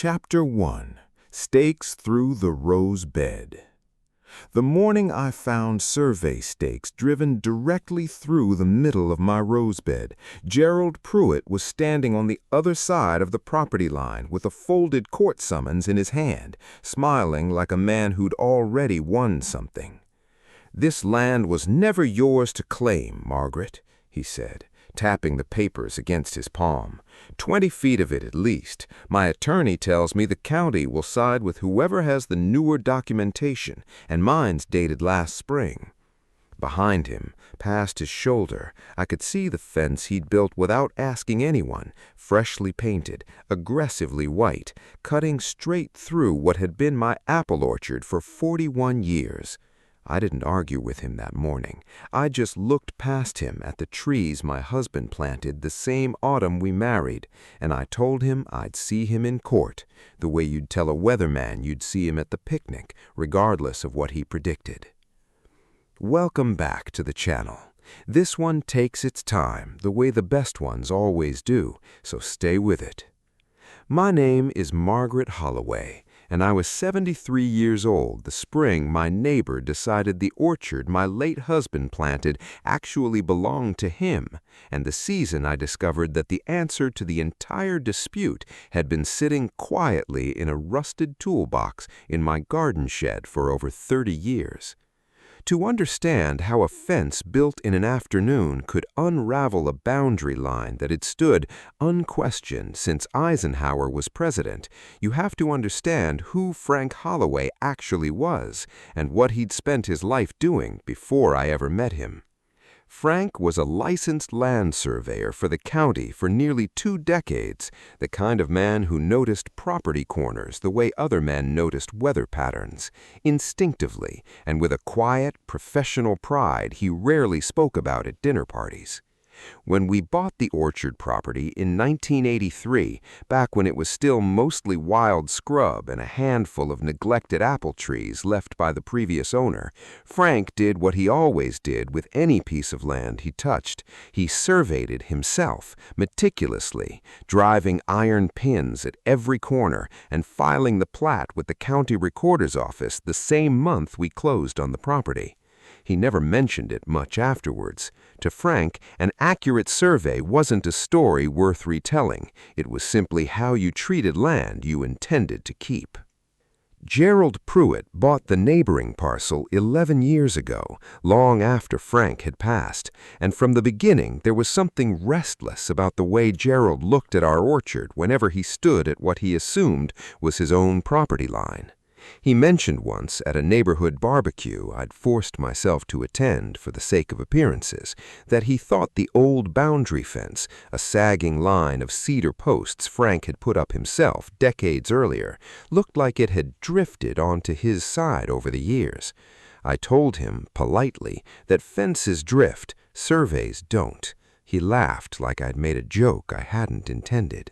Chapter 1. Stakes Through the Rose Bed. The morning I found survey stakes driven directly through the middle of my rose bed, Gerald Pruitt was standing on the other side of the property line with a folded court summons in his hand, smiling like a man who'd already won something. "This land was never yours to claim, Margaret," he said, tapping the papers against his palm. 20 feet of it at least. My attorney tells me the county will side with whoever has the newer documentation, and mine's dated last spring." Behind him, past his shoulder, I could see the fence he'd built without asking anyone, freshly painted, aggressively white, cutting straight through what had been my apple orchard for 41 years. I didn't argue with him that morning. I just looked past him at the trees my husband planted the same autumn we married, and I told him I'd see him in court, the way you'd tell a weatherman you'd see him at the picnic, regardless of what he predicted. Welcome back to the channel. This one takes its time, the way the best ones always do, so stay with it. My name is Margaret Holloway, and I was 73 years old the spring my neighbor decided the orchard my late husband planted actually belonged to him, and the season I discovered that the answer to the entire dispute had been sitting quietly in a rusted toolbox in my garden shed for over 30 years. To understand how a fence built in an afternoon could unravel a boundary line that had stood unquestioned since Eisenhower was president, you have to understand who Frank Holloway actually was and what he'd spent his life doing before I ever met him. Frank was a licensed land surveyor for the county for nearly 2 decades, the kind of man who noticed property corners the way other men noticed weather patterns, instinctively and with a quiet, professional pride he rarely spoke about at dinner parties. When we bought the orchard property in 1983, back when it was still mostly wild scrub and a handful of neglected apple trees left by the previous owner, Frank did what he always did with any piece of land he touched. He surveyed it himself, meticulously, driving iron pins at every corner and filing the plat with the county recorder's office the same month we closed on the property. He never mentioned it much afterwards. To Frank, an accurate survey wasn't a story worth retelling. It was simply how you treated land you intended to keep. Gerald Pruitt bought the neighboring parcel 11 years ago, long after Frank had passed, and from the beginning there was something restless about the way Gerald looked at our orchard whenever he stood at what he assumed was his own property line. He mentioned once at a neighborhood barbecue I'd forced myself to attend for the sake of appearances that he thought the old boundary fence, a sagging line of cedar posts Frank had put up himself decades earlier, looked like it had drifted onto his side over the years. I told him, politely, that fences drift, surveys don't. He laughed like I'd made a joke I hadn't intended.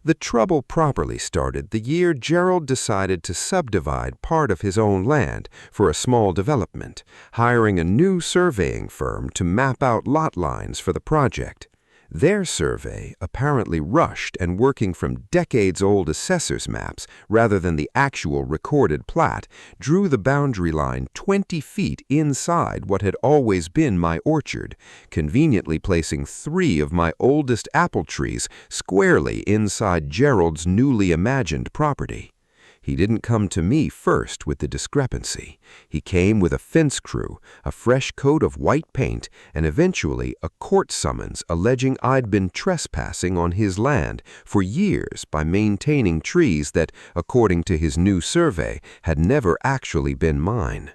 The trouble properly started the year Gerald decided to subdivide part of his own land for a small development, hiring a new surveying firm to map out lot lines for the project. Their survey, apparently rushed and working from decades-old assessor's maps rather than the actual recorded plat, drew the boundary line 20 feet inside what had always been my orchard, conveniently placing 3 of my oldest apple trees squarely inside Gerald's newly imagined property. He didn't come to me first with the discrepancy. He came with a fence crew, a fresh coat of white paint, and eventually a court summons alleging I'd been trespassing on his land for years by maintaining trees that, according to his new survey, had never actually been mine.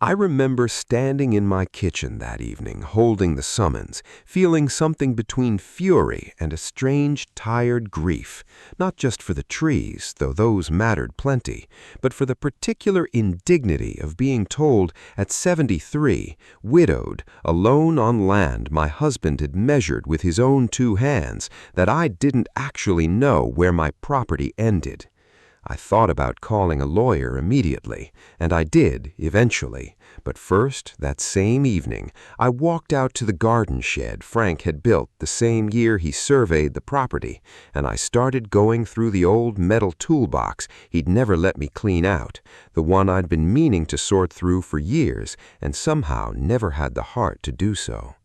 I remember standing in my kitchen that evening, holding the summons, feeling something between fury and a strange, tired grief, not just for the trees, though those mattered plenty, but for the particular indignity of being told at 73, widowed, alone on land my husband had measured with his own 2 hands, that I didn't actually know where my property ended. I thought about calling a lawyer immediately, and I did eventually. But first, that same evening, I walked out to the garden shed Frank had built the same year he surveyed the property, and I started going through the old metal toolbox he'd never let me clean out, the one I'd been meaning to sort through for years and somehow never had the heart to do so.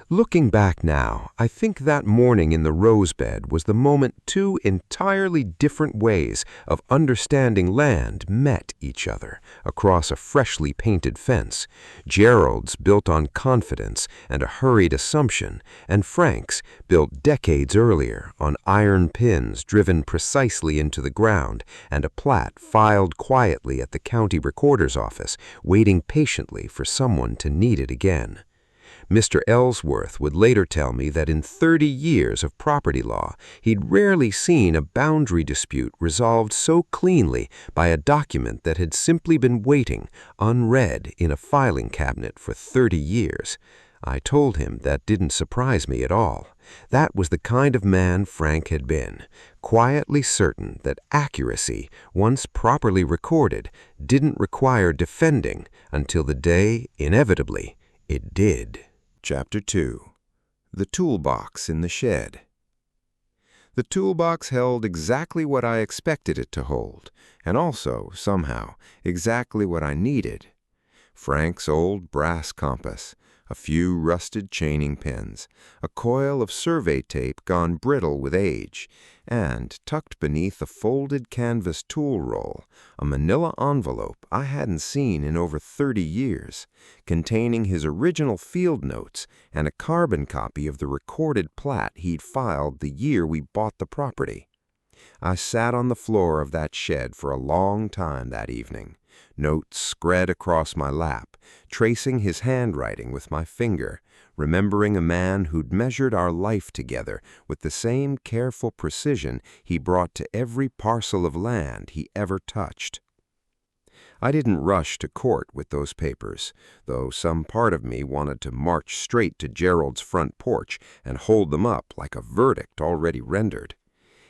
Looking back now, I think that morning in the rose bed was the moment two entirely different ways of understanding land met each other across a freshly painted fence. Gerald's built on confidence and a hurried assumption, and Frank's built decades earlier on iron pins driven precisely into the ground and a plat filed quietly at the county recorder's office, waiting patiently for someone to need it again. Mr. Ellsworth would later tell me that in 30 years of property law, he'd rarely seen a boundary dispute resolved so cleanly by a document that had simply been waiting, unread, in a filing cabinet for 30 years. I told him that didn't surprise me at all. That was the kind of man Frank had been, quietly certain that accuracy, once properly recorded, didn't require defending until the day, inevitably, it did. Chapter 2. The Toolbox in the Shed. The toolbox held exactly what I expected it to hold, and also, somehow, exactly what I needed. Frank's old brass compass, a few rusted chaining pins, a coil of survey tape gone brittle with age, and, tucked beneath a folded canvas tool roll, a manila envelope I hadn't seen in over 30 years, containing his original field notes and a carbon copy of the recorded plat he'd filed the year we bought the property. I sat on the floor of that shed for a long time that evening, notes spread across my lap, tracing his handwriting with my finger, remembering a man who'd measured our life together with the same careful precision he brought to every parcel of land he ever touched. I didn't rush to court with those papers, though some part of me wanted to march straight to Gerald's front porch and hold them up like a verdict already rendered.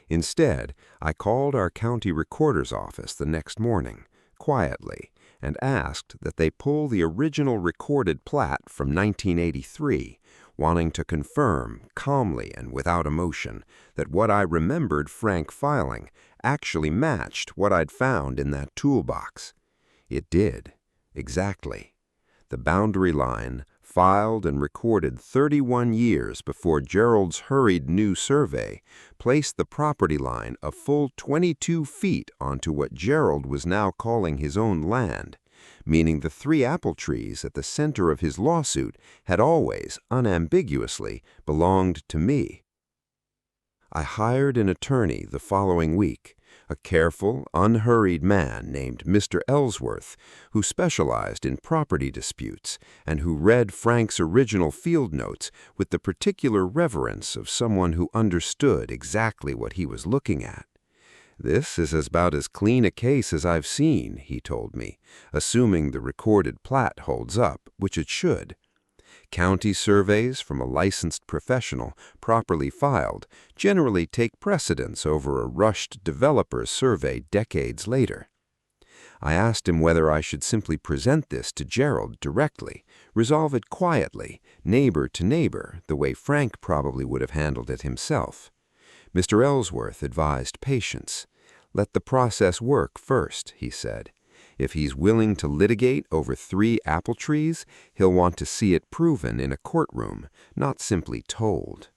Instead, I called our county recorder's office the next morning, quietly, and asked that they pull the original recorded plat from 1983, wanting to confirm, calmly and without emotion, that what I remembered Frank filing actually matched what I'd found in that toolbox. It did, exactly. The boundary line, filed and recorded 31 years before Gerald's hurried new survey, placed the property line a full 22 feet onto what Gerald was now calling his own land, meaning the 3 apple trees at the center of his lawsuit had always, unambiguously, belonged to me. I hired an attorney the following week, a careful, unhurried man named Mr. Ellsworth, who specialized in property disputes and who read Frank's original field notes with the particular reverence of someone who understood exactly what he was looking at. "This is about as clean a case as I've seen," he told me, assuming the recorded plat holds up, which it should. County surveys from a licensed professional, properly filed, generally take precedence over a rushed developer's survey decades later. I asked him whether I should simply present this to Gerald directly, resolve it quietly, neighbor to neighbor, the way Frank probably would have handled it himself. Mr. Ellsworth advised patience. "Let the process work first," he said. "If he's willing to litigate over 3 apple trees, he'll want to see it proven in a courtroom, not simply told."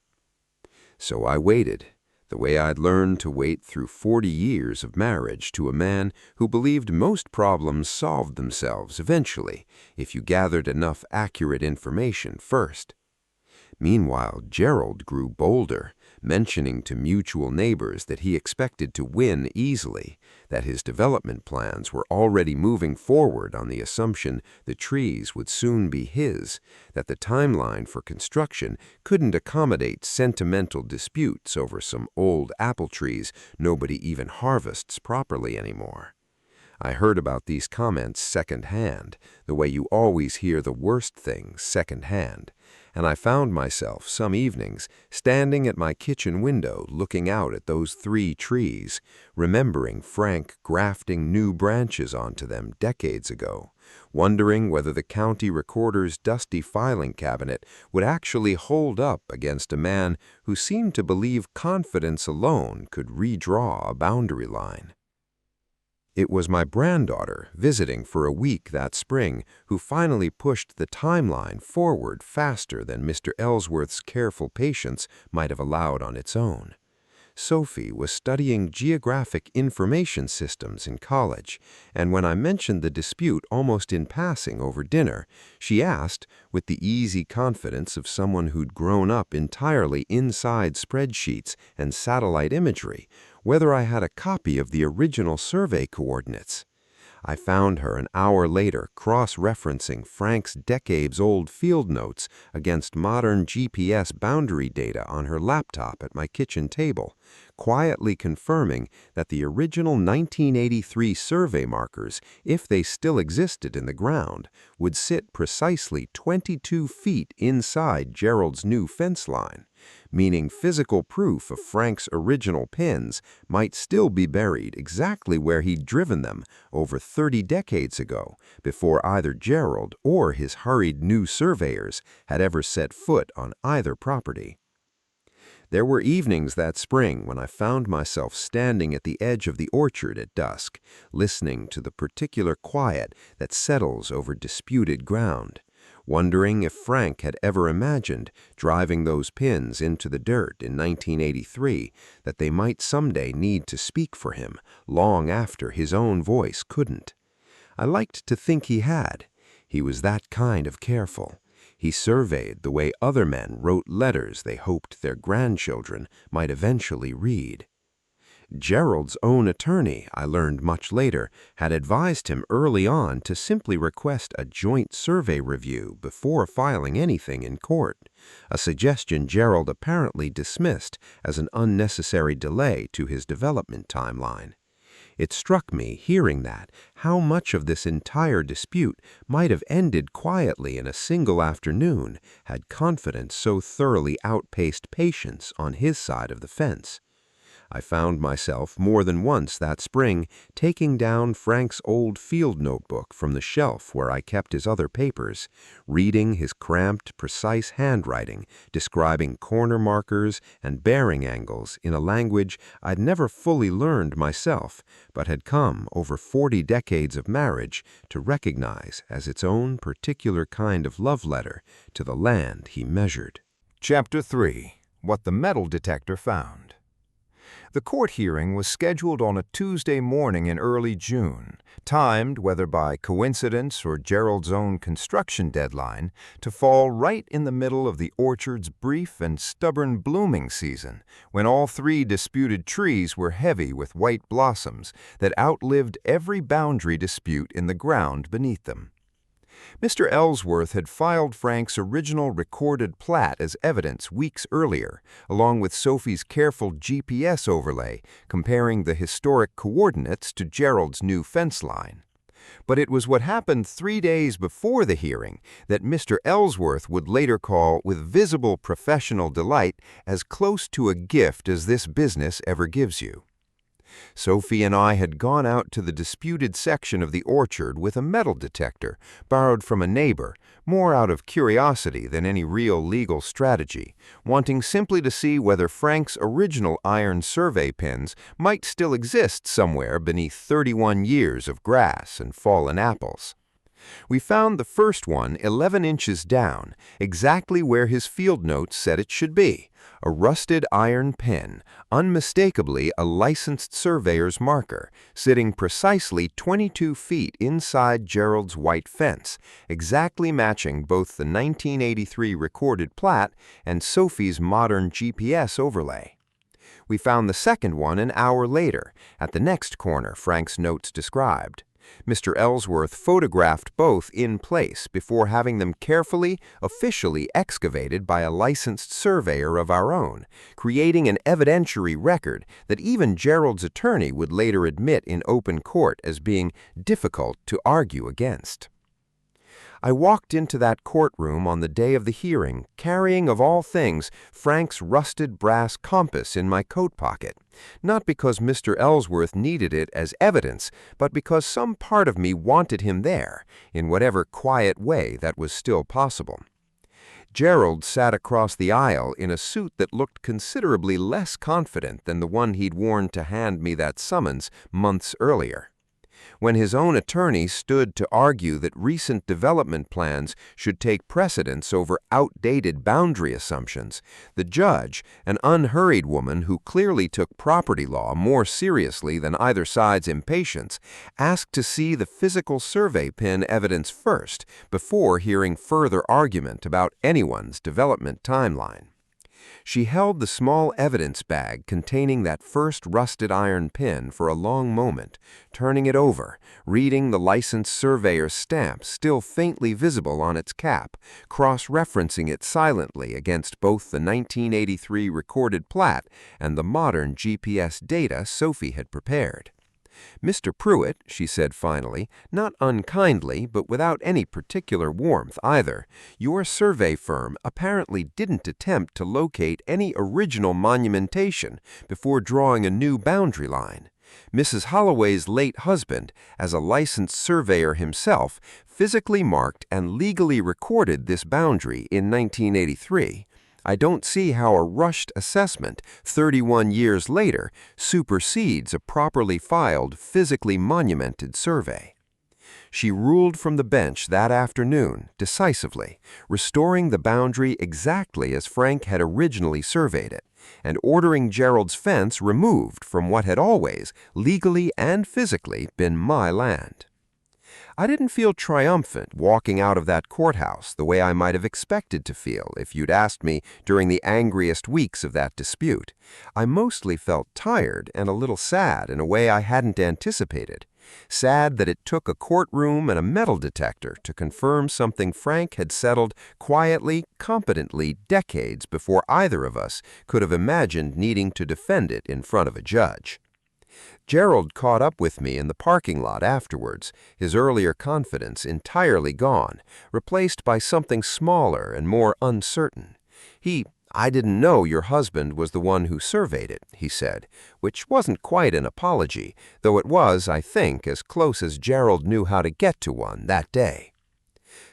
So I waited, the way I'd learned to wait through 40 years of marriage to a man who believed most problems solved themselves eventually if you gathered enough accurate information first. Meanwhile, Gerald grew bolder, mentioning to mutual neighbors that he expected to win easily, that his development plans were already moving forward on the assumption the trees would soon be his, that the timeline for construction couldn't accommodate sentimental disputes over some old apple trees nobody even harvests properly anymore. I heard about these comments secondhand, the way you always hear the worst things secondhand, and I found myself some evenings standing at my kitchen window looking out at those 3 trees, remembering Frank grafting new branches onto them decades ago, wondering whether the county recorder's dusty filing cabinet would actually hold up against a man who seemed to believe confidence alone could redraw a boundary line. It was my granddaughter, visiting for a week that spring, who finally pushed the timeline forward faster than Mr. Ellsworth's careful patience might have allowed on its own. Sophie was studying geographic information systems in college, and when I mentioned the dispute almost in passing over dinner, she asked, with the easy confidence of someone who'd grown up entirely inside spreadsheets and satellite imagery, whether I had a copy of the original survey coordinates. I found her an hour later cross-referencing Frank's decades-old field notes against modern GPS boundary data on her laptop at my kitchen table, quietly confirming that the original 1983 survey markers, if they still existed in the ground, would sit precisely 22 feet inside Gerald's new fence line, meaning physical proof of Frank's original pins might still be buried exactly where he'd driven them over 30 decades ago, before either Gerald or his hurried new surveyors had ever set foot on either property. There were evenings that spring when I found myself standing at the edge of the orchard at dusk, listening to the particular quiet that settles over disputed ground, wondering if Frank had ever imagined, driving those pins into the dirt in 1983, that they might someday need to speak for him, long after his own voice couldn't. I liked to think he had. He was that kind of careful. He surveyed the way other men wrote letters they hoped their grandchildren might eventually read. Gerald's own attorney, I learned much later, had advised him early on to simply request a joint survey review before filing anything in court, a suggestion Gerald apparently dismissed as an unnecessary delay to his development timeline. It struck me, hearing that, how much of this entire dispute might have ended quietly in a single afternoon had confidence so thoroughly outpaced patience on his side of the fence. I found myself more than once that spring taking down Frank's old field notebook from the shelf where I kept his other papers, reading his cramped, precise handwriting, describing corner markers and bearing angles in a language I'd never fully learned myself, but had come over 40 decades of marriage to recognize as its own particular kind of love letter to the land he measured. Chapter 3. What the Metal Detector Found. The court hearing was scheduled on a Tuesday morning in early June, timed, whether by coincidence or Gerald's own construction deadline, to fall right in the middle of the orchard's brief and stubborn blooming season, when all 3 disputed trees were heavy with white blossoms that outlived every boundary dispute in the ground beneath them. Mr. Ellsworth had filed Frank's original recorded plat as evidence weeks earlier, along with Sophie's careful GPS overlay comparing the historic coordinates to Gerald's new fence line. But it was what happened 3 days before the hearing that Mr. Ellsworth would later call with visible professional delight as close to a gift as this business ever gives you. Sophie and I had gone out to the disputed section of the orchard with a metal detector borrowed from a neighbor, more out of curiosity than any real legal strategy, wanting simply to see whether Frank's original iron survey pins might still exist somewhere beneath 31 years of grass and fallen apples. We found the first one 11 inches down, exactly where his field notes said it should be, a rusted iron pin, unmistakably a licensed surveyor's marker, sitting precisely 22 feet inside Gerald's white fence, exactly matching both the 1983 recorded plat and Sophie's modern GPS overlay. We found the second one an hour later, at the next corner Frank's notes described. Mr. Ellsworth photographed both in place before having them carefully, officially excavated by a licensed surveyor of our own, creating an evidentiary record that even Gerald's attorney would later admit in open court as being difficult to argue against. I walked into that courtroom on the day of the hearing, carrying, of all things, Frank's rusted brass compass in my coat pocket, not because Mr. Ellsworth needed it as evidence, but because some part of me wanted him there, in whatever quiet way that was still possible. Gerald sat across the aisle in a suit that looked considerably less confident than the one he'd worn to hand me that summons months earlier. When his own attorney stood to argue that recent development plans should take precedence over outdated boundary assumptions, the judge, an unhurried woman who clearly took property law more seriously than either side's impatience, asked to see the physical survey pin evidence first before hearing further argument about anyone's development timeline. She held the small evidence bag containing that first rusted iron pin for a long moment, turning it over, reading the licensed surveyor's stamp still faintly visible on its cap, cross-referencing it silently against both the 1983 recorded plat and the modern GPS data Sophie had prepared. "Mr. Pruitt," she said finally, not unkindly but without any particular warmth either, "your survey firm apparently didn't attempt to locate any original monumentation before drawing a new boundary line. Mrs. Holloway's late husband, as a licensed surveyor himself, physically marked and legally recorded this boundary in 1983. I don't see how a rushed assessment 31 years later supersedes a properly filed, physically monumented survey." She ruled from the bench that afternoon, decisively, restoring the boundary exactly as Frank had originally surveyed it, and ordering Gerald's fence removed from what had always, legally and physically, been my land. I didn't feel triumphant walking out of that courthouse the way I might have expected to feel if you'd asked me during the angriest weeks of that dispute. I mostly felt tired and a little sad in a way I hadn't anticipated. Sad that it took a courtroom and a metal detector to confirm something Frank had settled quietly, competently decades before either of us could have imagined needing to defend it in front of a judge. Gerald caught up with me in the parking lot afterwards, his earlier confidence entirely gone, replaced by something smaller and more uncertain. "I didn't know your husband was the one who surveyed it," he said, which wasn't quite an apology, though it was, I think, as close as Gerald knew how to get to one that day.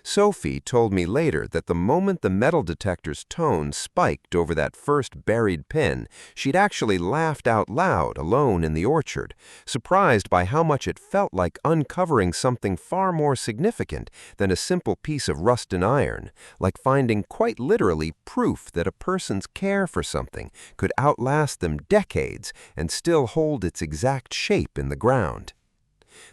Sophie told me later that the moment the metal detector's tone spiked over that first buried pin, she'd actually laughed out loud alone in the orchard, surprised by how much it felt like uncovering something far more significant than a simple piece of rusted iron, like finding quite literally proof that a person's care for something could outlast them decades and still hold its exact shape in the ground.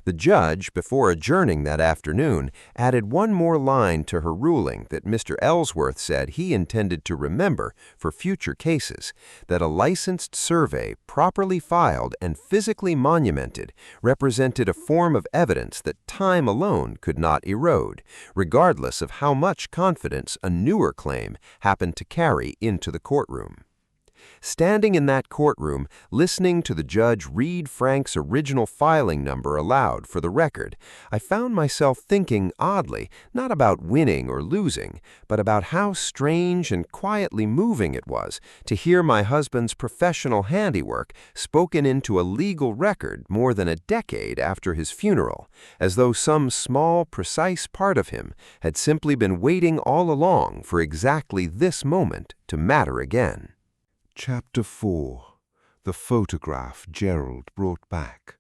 The judge, before adjourning that afternoon, added one more line to her ruling that Mr. Ellsworth said he intended to remember for future cases, that a licensed survey, properly filed and physically monumented, represented a form of evidence that time alone could not erode, regardless of how much confidence a newer claim happened to carry into the courtroom. Standing in that courtroom, listening to the judge read Frank's original filing number aloud for the record, I found myself thinking oddly, not about winning or losing, but about how strange and quietly moving it was to hear my husband's professional handiwork spoken into a legal record more than a decade after his funeral, as though some small, precise part of him had simply been waiting all along for exactly this moment to matter again. Chapter 4. The Photograph Gerald Brought Back.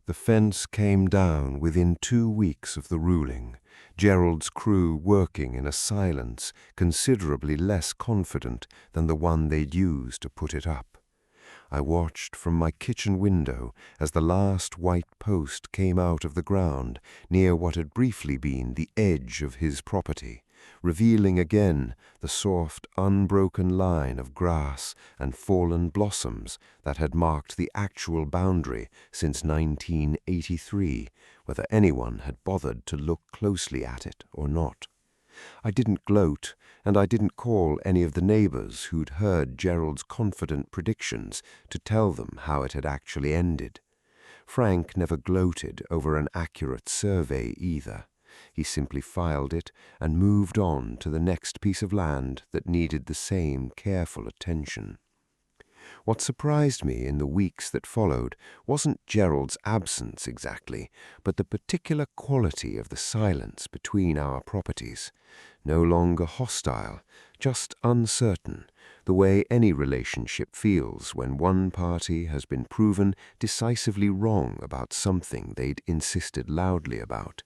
The fence came down within 2 weeks of the ruling, Gerald's crew working in a silence considerably less confident than the one they'd used to put it up. I watched from my kitchen window as the last white post came out of the ground near what had briefly been the edge of his property, revealing again the soft, unbroken line of grass and fallen blossoms that had marked the actual boundary since 1983, whether anyone had bothered to look closely at it or not. I didn't gloat, and I didn't call any of the neighbors who'd heard Gerald's confident predictions to tell them how it had actually ended. Frank never gloated over an accurate survey either. He simply filed it and moved on to the next piece of land that needed the same careful attention. What surprised me in the weeks that followed wasn't Gerald's absence exactly, but the particular quality of the silence between our properties. No longer hostile, just uncertain, the way any relationship feels when one party has been proven decisively wrong about something they'd insisted loudly about.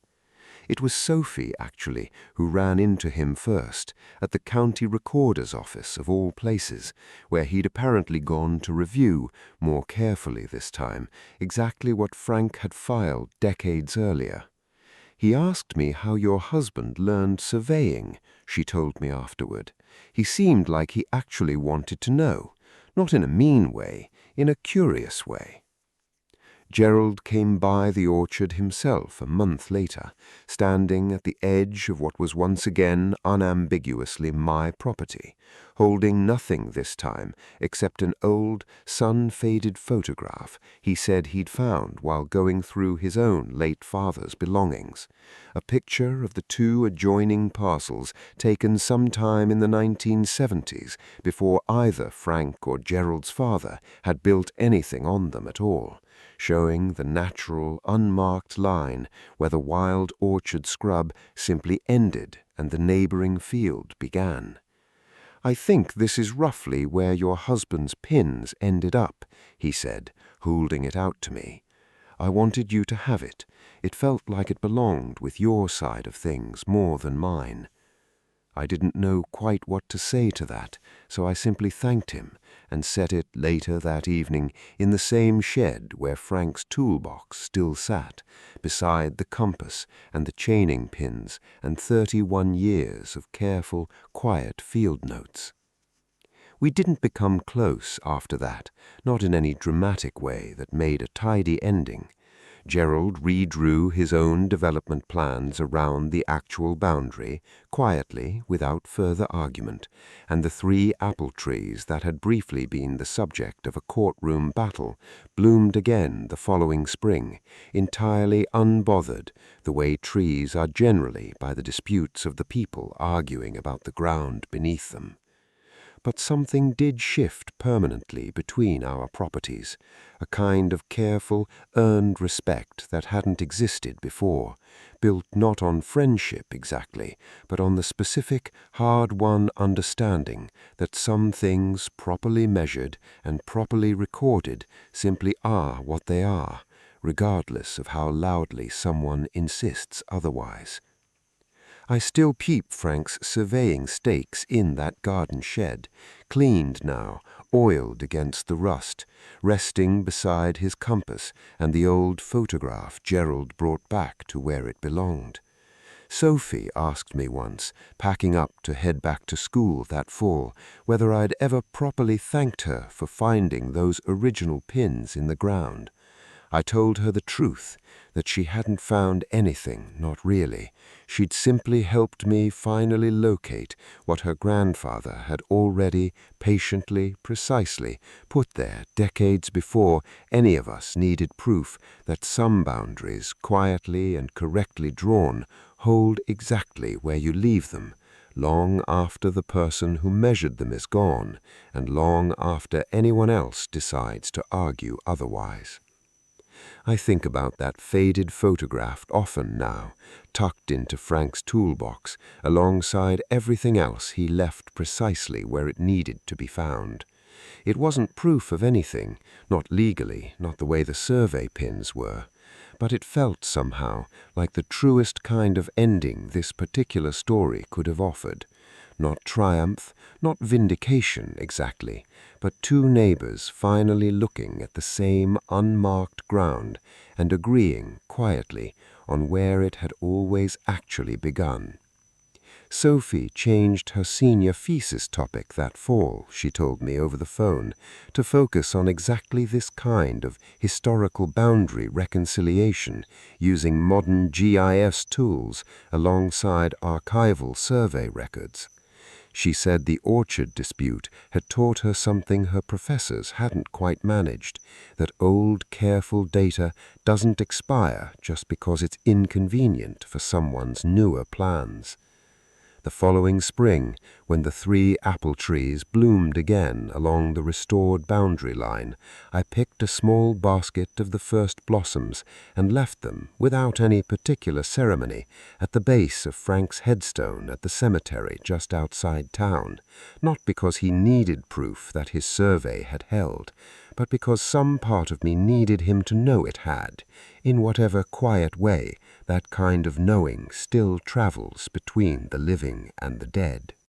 It was Sophie, actually, who ran into him first, at the county recorder's office of all places, where he'd apparently gone to review, more carefully this time, exactly what Frank had filed decades earlier. "He asked me how your husband learned surveying," she told me afterward. "He seemed like he actually wanted to know, not in a mean way, in a curious way." Gerald came by the orchard himself a month later, standing at the edge of what was once again unambiguously my property, holding nothing this time except an old, sun-faded photograph he said he'd found while going through his own late father's belongings, a picture of the two adjoining parcels taken sometime in the 1970s, before either Frank or Gerald's father had built anything on them at all, showing the natural, unmarked line where the wild orchard scrub simply ended and the neighboring field began. "I think this is roughly where your husband's pins ended up," he said, holding it out to me. "I wanted you to have it. It felt like it belonged with your side of things more than mine." I didn't know quite what to say to that, so I simply thanked him and set it later that evening in the same shed where Frank's toolbox still sat, beside the compass and the chaining pins and 31 years of careful, quiet field notes. We didn't become close after that, not in any dramatic way that made a tidy ending. Gerald redrew his own development plans around the actual boundary, quietly, without further argument, and the 3 apple trees that had briefly been the subject of a courtroom battle bloomed again the following spring, entirely unbothered, the way trees are generally by the disputes of the people arguing about the ground beneath them. But something did shift permanently between our properties, a kind of careful, earned respect that hadn't existed before, built not on friendship exactly, but on the specific, hard-won understanding that some things properly measured and properly recorded simply are what they are, regardless of how loudly someone insists otherwise. I still peep Frank's surveying stakes in that garden shed, cleaned now, oiled against the rust, resting beside his compass and the old photograph Gerald brought back to where it belonged. Sophie asked me once, packing up to head back to school that fall, whether I'd ever properly thanked her for finding those original pins in the ground. I told her the truth, that she hadn't found anything, not really. She'd simply helped me finally locate what her grandfather had already, patiently, precisely put there decades before any of us needed proof that some boundaries, quietly and correctly drawn, hold exactly where you leave them, long after the person who measured them is gone, and long after anyone else decides to argue otherwise. I think about that faded photograph often now, tucked into Frank's toolbox, alongside everything else he left precisely where it needed to be found. It wasn't proof of anything, not legally, not the way the survey pins were, but it felt somehow like the truest kind of ending this particular story could have offered. Not triumph, not vindication exactly, but 2 neighbors finally looking at the same unmarked ground and agreeing quietly on where it had always actually begun. Sophie changed her senior thesis topic that fall, she told me over the phone, to focus on exactly this kind of historical boundary reconciliation using modern GIS tools alongside archival survey records. She said the orchard dispute had taught her something her professors hadn't quite managed, that old, careful data doesn't expire just because it's inconvenient for someone's newer plans. The following spring, when the 3 apple trees bloomed again along the restored boundary line, I picked a small basket of the first blossoms and left them, without any particular ceremony, at the base of Frank's headstone at the cemetery just outside town, not because he needed proof that his survey had held, but because some part of me needed him to know it had, in whatever quiet way that kind of knowing still travels between the living and the dead.